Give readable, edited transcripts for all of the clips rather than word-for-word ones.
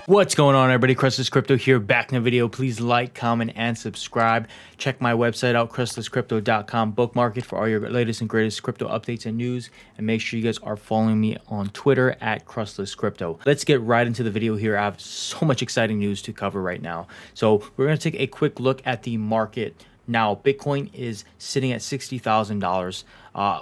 What's going on, everybody? Crustless Crypto here, back in the video. Please like, comment, and subscribe. Check my website out, crustlesscrypto.com. Bookmark it for all your latest and greatest crypto updates and news. And make sure you guys are following me on Twitter at crustlesscrypto. Let's get right into the video here. I have so much exciting news to cover right now. So we're going to take a quick look at the market. Now, Bitcoin is sitting at $60,000.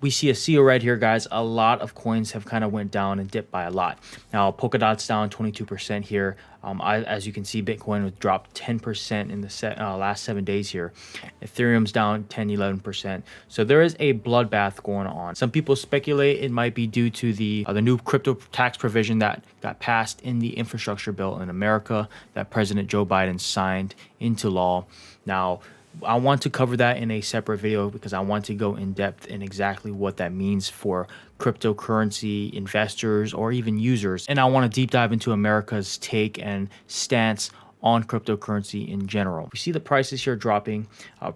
We see a sea of red here, guys. A lot of coins have kind of went down and dipped by a lot. Now, Polkadot's down 22% here. As you can see, Bitcoin has dropped 10% in the last 7 days here. Ethereum's down 10-11%. So there is a bloodbath going on. Some people speculate it might be due to the new crypto tax provision that got passed in the infrastructure bill in America that President Joe Biden signed into law. Now, I want to cover that in a separate video because I want to go in depth in exactly what that means for cryptocurrency investors or even users. And I want to deep dive into America's take and stance on cryptocurrency in general. We see the prices here dropping.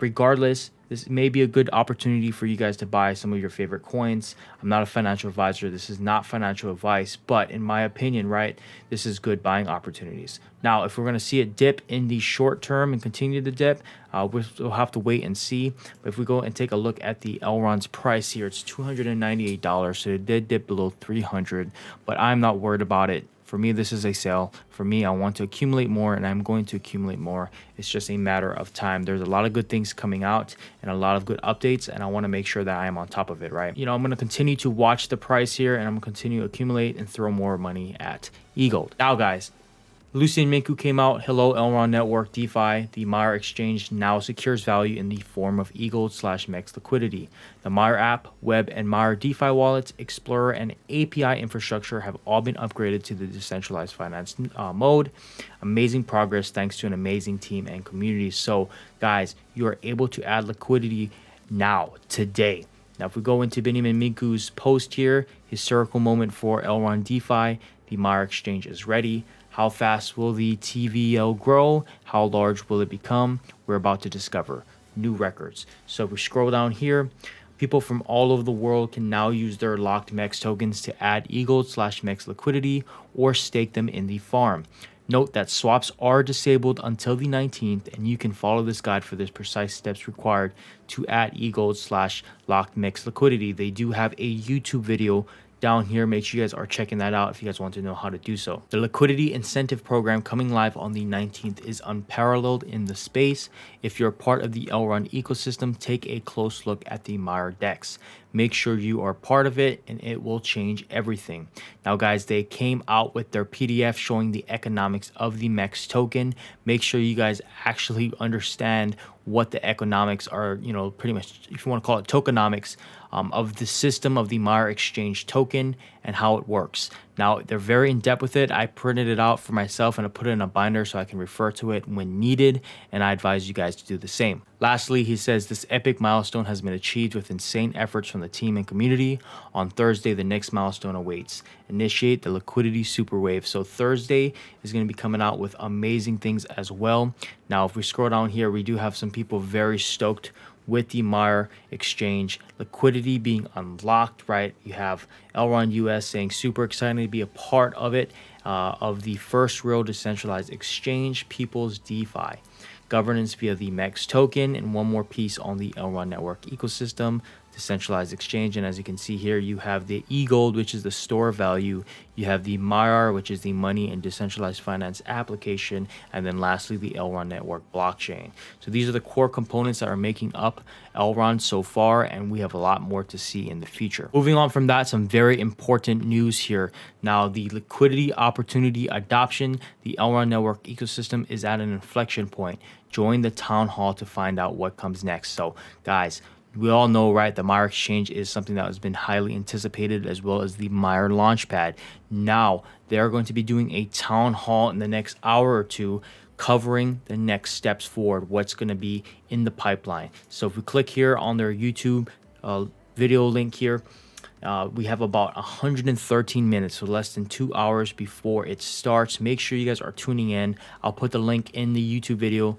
Regardless, this may be a good opportunity for you guys to buy some of your favorite coins. I'm not a financial advisor. This is not financial advice, but in my opinion, right, this is good buying opportunities. Now, if we're going to see it dip in the short term and continue to dip, we'll have to wait and see. But if we go and take a look at the Elrond's price here, it's $298. So it did dip below 300, but I'm not worried about it. For me, this is a sale. For me, I want to accumulate more, and I'm going to accumulate more. It's just a matter of time. There's a lot of good things coming out and a lot of good updates, and I want to make sure that I am on top of it, right? You know, I'm going to continue to watch the price here, and I'm going to continue to accumulate and throw more money at EGLD. Now, guys, Lucian Mincu came out. Hello, Elrond Network DeFi. The Maiar exchange now secures value in the form of EGLD/MEX liquidity. The Maiar app, web, and Maiar DeFi wallets, Explorer, and API infrastructure have all been upgraded to the decentralized finance mode. Amazing progress thanks to an amazing team and community. So, guys, you are able to add liquidity now, today. Now, if we go into Beniamin Mincu's post here, historical moment for Elrond DeFi, the Maiar exchange is ready. How fast will the TVL grow? How large will it become? We're about to discover new records. So if we scroll down here, people from all over the world can now use their locked MEX tokens to add EGLD/MEX liquidity or stake them in the farm. Note that swaps are disabled until the 19th, and you can follow this guide for the precise steps required to add EGLD/locked MEX liquidity. They do have a YouTube video down here. Make sure you guys are checking that out if you guys want to know how to do so. The liquidity incentive program coming live on the 19th is unparalleled in the space. If you're part of the Elrond ecosystem, take a close look at the Maiar DEX. Make sure you are part of it, and it will change everything. Now, guys, they came out with their PDF showing the economics of the MEX token. Make sure you guys actually understand what the economics are, you know, pretty much, if you want to call it tokenomics, of the system of the Maiar exchange token and how it works. Now, they're very in depth with it. I printed it out for myself and I put it in a binder so I can refer to it when needed, and I advise you guys to do the same. Lastly, he says this epic milestone has been achieved with insane efforts from the team and community. On Thursday, the next milestone awaits. Initiate the liquidity super wave. So Thursday is going to be coming out with amazing things as well. Now, if we scroll down here, we do have some people very stoked with the Maiar exchange liquidity being unlocked, right? You have Elrond US saying super excited to be a part of it, of the first real decentralized exchange, People's DeFi. Governance via the MEX token, and one more piece on the Elrond network ecosystem, decentralized exchange. And as you can see here, you have the EGLD, which is the store value. You have the Maiar, which is the money and decentralized finance application. And then lastly, the Elrond network blockchain. So these are the core components that are making up Elrond so far, and we have a lot more to see in the future. Moving on from that, some very important news here. Now, the liquidity opportunity adoption, the Elrond network ecosystem is at an inflection point. Join the town hall to find out what comes next. So, guys, we all know, right, the Maiar exchange is something that has been highly anticipated, as well as the Maiar launchpad. Now, they're going to be doing a town hall in the next hour or two, covering the next steps forward, what's going to be in the pipeline. So if we click here on their YouTube video link here, we have about 113 minutes, so less than 2 hours before it starts. Make sure you guys are tuning in. I'll put the link in the YouTube video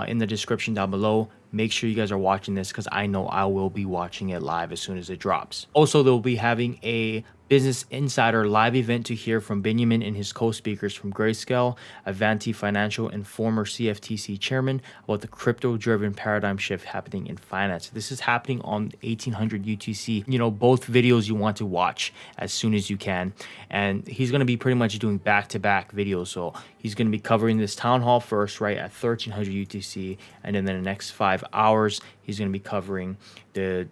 in the description down below. Make sure you guys are watching this because I know I will be watching it live as soon as it drops. Also, they'll be having a Business Insider live event to hear from Beniamin and his co-speakers from Grayscale, Avanti Financial, and former CFTC chairman about the crypto-driven paradigm shift happening in finance. This is happening on 1800 UTC. You know, both videos you want to watch as soon as you can. And he's going to be pretty much doing back-to-back videos. So he's going to be covering this town hall first, right, at 1300 UTC. And then in the next 5 hours, he's going to be covering the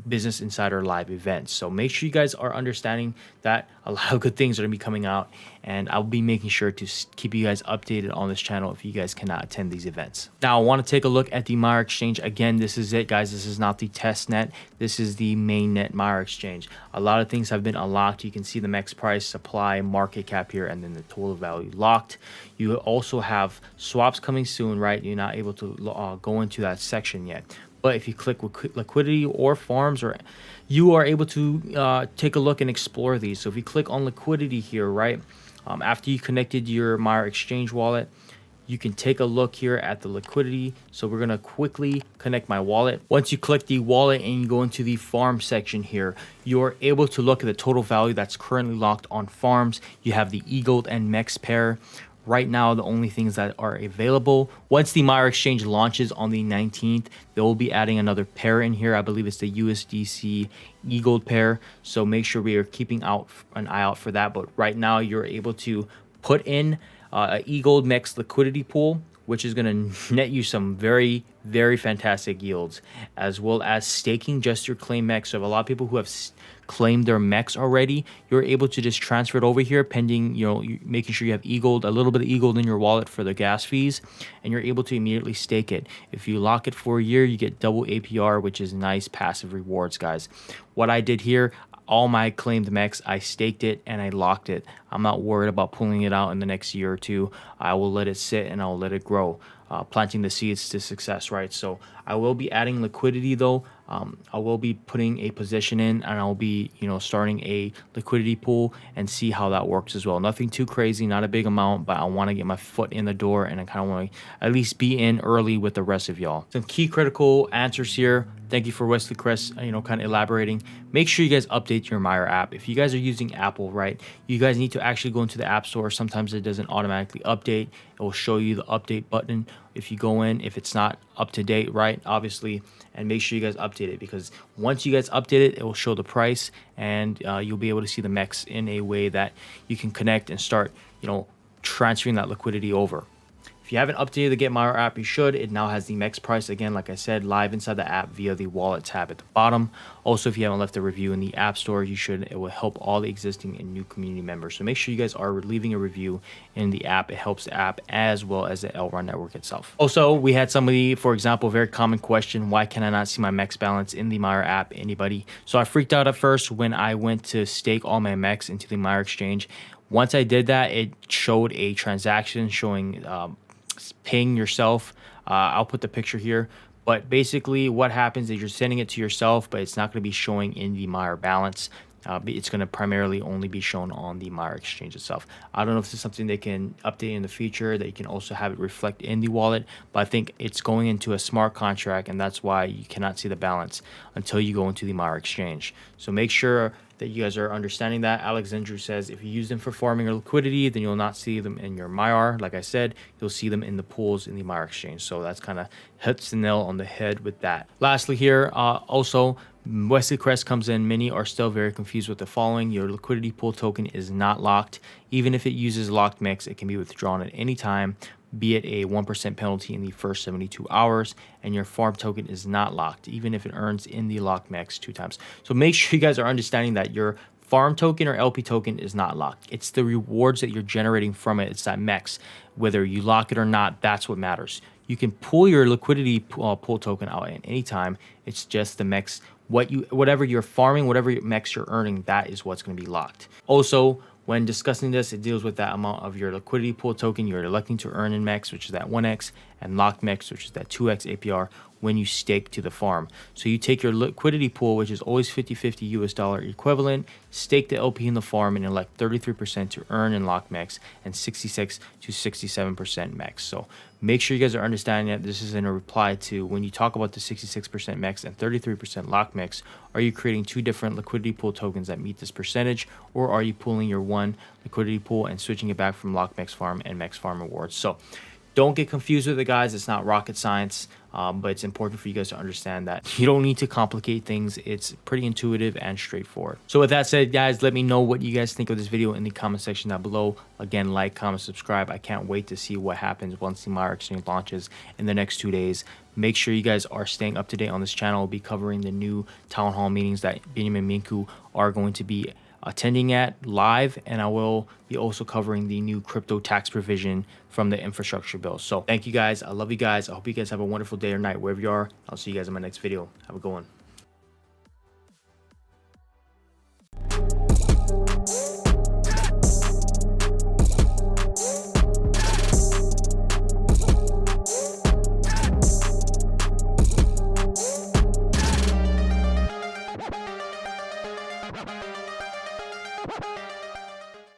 Business Insider live events. So make sure you guys are understanding that a lot of good things are going to be coming out, and I'll be making sure to keep you guys updated on this channel if you guys cannot attend these events. Now I want to take a look at the Maiar exchange. Again, this is it, guys. This is not the test net. This is the main net Maiar exchange. A lot of things have been unlocked. You can see the MEX price, supply, market cap here, and then the total value locked. You also have swaps coming soon, right? You're not able to go into that section yet. But if you click liquidity or farms, or you are able to take a look and explore these. So if you click on liquidity here, right, after you connected your Maiar exchange wallet, you can take a look here at the liquidity. So we're going to quickly connect my wallet. Once you click the wallet and you go into the farm section here, you're able to look at the total value that's currently locked on farms. You have the EGLD and MEX pair. Right now, the only things that are available. Once the Maiar exchange launches on the 19th, they will be adding another pair in here. I believe it's the USDC EGLD pair. So make sure we are keeping an eye out for that. But right now, you're able to put in a EGLD MEX liquidity pool, which is going to net you some very, very fantastic yields, as well as staking just your claim MEX. So if a lot of people who have claimed their MEX already, you're able to just transfer it over here pending, you know, making sure you have EGLD, a little bit of EGLD in your wallet for the gas fees, and you're able to immediately stake it. If you lock it for a year, you get double APR, which is nice passive rewards, guys. What I did here, all my claimed MEX, I staked it and I locked it. I'm not worried about pulling it out in the next year or two. I will let it sit and I'll let it grow, planting the seeds to success, right? So I will be adding liquidity though. I will be putting a position in, and I'll be, you know, starting a liquidity pool and see how that works as well. Nothing too crazy, not a big amount, but I want to get my foot in the door, and I kind of want to at least be in early with the rest of y'all. Some key critical answers here. Thank you for Wesley Crest, you know, kind of elaborating. Make sure you guys update your Maiar app. If you guys are using Apple, right, you guys need to actually go into the App Store. Sometimes it doesn't automatically update. It will show you the update button if you go in, if it's not up to date, right, obviously, and make sure you guys update it, because once you guys update it, it will show the price, and you'll be able to see the MEX in a way that you can connect and start, you know, transferring that liquidity over. If you haven't updated the Get Maiar app, you should. It now has the MEX price, again, like I said, live inside the app via the wallet tab at the bottom. Also, if you haven't left a review in the App Store, you should. It will help all the existing and new community members. So make sure you guys are leaving a review in the app. It helps the app as well as the Elrond network itself. Also, we had somebody, for example, very common question, why can I not see my MEX balance in the Maiar app? Anybody? So I freaked out at first when I went to stake all my MEX into the Maiar exchange. Once I did that, it showed a transaction showing paying yourself. I'll put the picture here, but basically what happens is you're sending it to yourself, but it's not going to be showing in the Maiar balance. It's going to primarily only be shown on the Maiar exchange itself. I don't know if this is something they can update in the future, that you can also have it reflect in the wallet, but I think it's going into a smart contract, and that's why you cannot see the balance until you go into the Maiar exchange. So make sure that you guys are understanding that. Alexandru says, if you use them for farming or liquidity, then you'll not see them in your Maiar. Like I said, you'll see them in the pools in the Maiar exchange. So that's kind of hits the nail on the head with that. Lastly here, also, Wesley Crest comes in. Many are still very confused with the following. Your liquidity pool token is not locked. Even if it uses locked MEX, it can be withdrawn at any time, be it a 1% penalty in the first 72 hours, and your farm token is not locked, even if it earns in the locked MEX 2 times. So make sure you guys are understanding that your farm token or LP token is not locked. It's the rewards that you're generating from it. It's that MEX. Whether you lock it or not, that's what matters. You can pull your liquidity pool token out at any time. It's just the MEX. Whatever you're farming, whatever MEX you're earning, that is what's going to be locked. Also, when discussing this, it deals with that amount of your liquidity pool token you're electing to earn in MEX, which is that 1x, and locked MEX, which is that 2x APR, when you stake to the farm. So you take your liquidity pool, which is always 50-50 US dollar equivalent, stake the LP in the farm, and elect 33% to earn and lock MEX and 66 to 67% MEX. So make sure you guys are understanding that this is in a reply to when you talk about the 66% MEX and 33% lock MEX. Are you creating two different liquidity pool tokens that meet this percentage, or are you pooling your one liquidity pool and switching it back from lock MEX farm and MEX farm rewards? So don't get confused with it, guys. It's not rocket science, but it's important for you guys to understand that you don't need to complicate things. It's pretty intuitive and straightforward. So with that said, guys, let me know what you guys think of this video in the comment section down below. Again, like, comment, subscribe. I can't wait to see what happens once the Maiar exchange launches in the next 2 days. Make sure you guys are staying up to date on this channel. We'll be covering the new town hall meetings that Beniamin and Mincu are going to be attending at live, and I will be also covering the new crypto tax provision from the infrastructure bill. So thank you guys. I love you guys. I hope you guys have a wonderful day or night wherever you are. I'll see you guys in my next video. Have a good one.